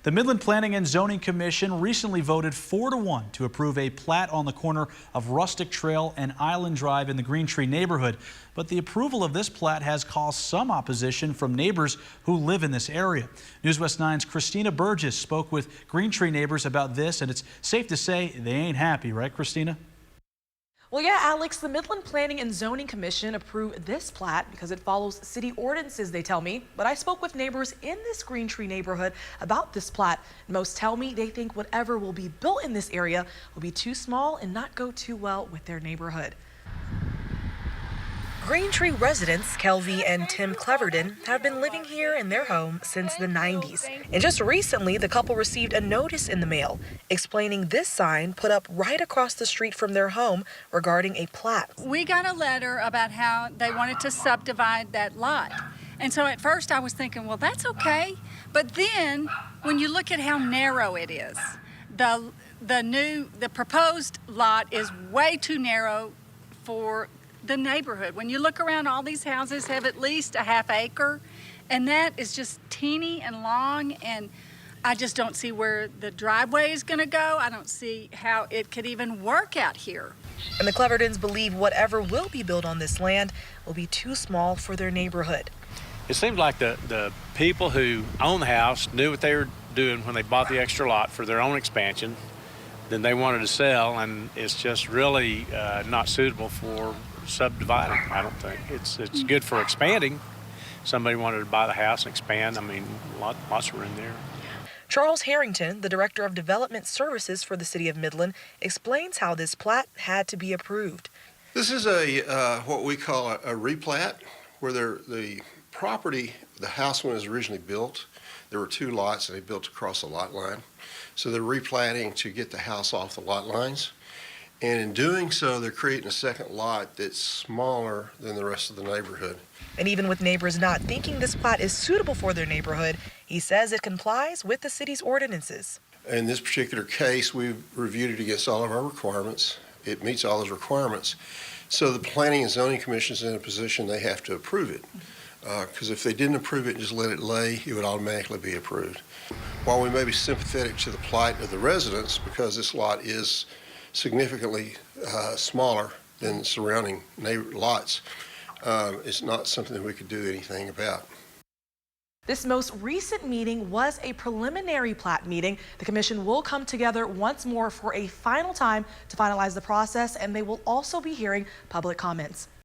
The Midland Planning and Zoning Commission recently voted 4-1 to approve a plat on the corner of Rustic Trail and Island Drive in the Green Tree neighborhood. But the approval of this plat has caused some opposition from neighbors who live in this area. News West 9's Christina Burgess spoke with Green Tree neighbors about this, and it's safe to say they ain't happy, right, Christina? Well, yeah, Alex, the Midland Planning and Zoning Commission approved this plat because it follows city ordinances, they tell me. But I spoke with neighbors in this Green Tree neighborhood about this plat. Most tell me they think whatever will be built in this area will be too small and not go too well with their neighborhood. Green Tree residents Kelvy and Tim Cleverden have been living here in their home since the 90s. And just recently, the couple received a notice in the mail explaining this sign put up right across the street from their home regarding a plat. We got a letter about how they wanted to subdivide that lot. And so at first I was thinking, well, that's okay. But then when you look at how narrow it is, the proposed lot is way too narrow for the neighborhood. When you look around, all these houses have at least a half acre, and that is just teeny and long, and I just don't see where the driveway is going to go. I don't see how it could even work out here. And the Cleverdens believe whatever will be built on this land will be too small for their neighborhood. It seems like the people who own the house knew what they were doing when they bought the extra lot for their own expansion. Then they wanted to sell, and it's just really not suitable for subdividing. I don't think it's good for expanding. Somebody wanted to buy the house and expand. I mean, lots of room there. Charles Harrington, the Director of Development Services for the City of Midland, explains how this plat had to be approved. This is a what we call a replat, where the property, the house when it was originally built, there were two lots and they built across the lot line. So they're replatting to get the house off the lot lines. And in doing so, they're creating a second lot that's smaller than the rest of the neighborhood. And even with neighbors not thinking this plat is suitable for their neighborhood, he says it complies with the city's ordinances. In this particular case, we've reviewed it against all of our requirements. It meets all those requirements. So the Planning and Zoning Commission is in a position they have to approve it. Because if they didn't approve it and just let it lay, it would automatically be approved. While we may be sympathetic to the plight of the residents, because this lot is significantly smaller than surrounding lots, it's not something that we could do anything about. This most recent meeting was a preliminary plat meeting. The commission will come together once more for a final time to finalize the process, and they will also be hearing public comments.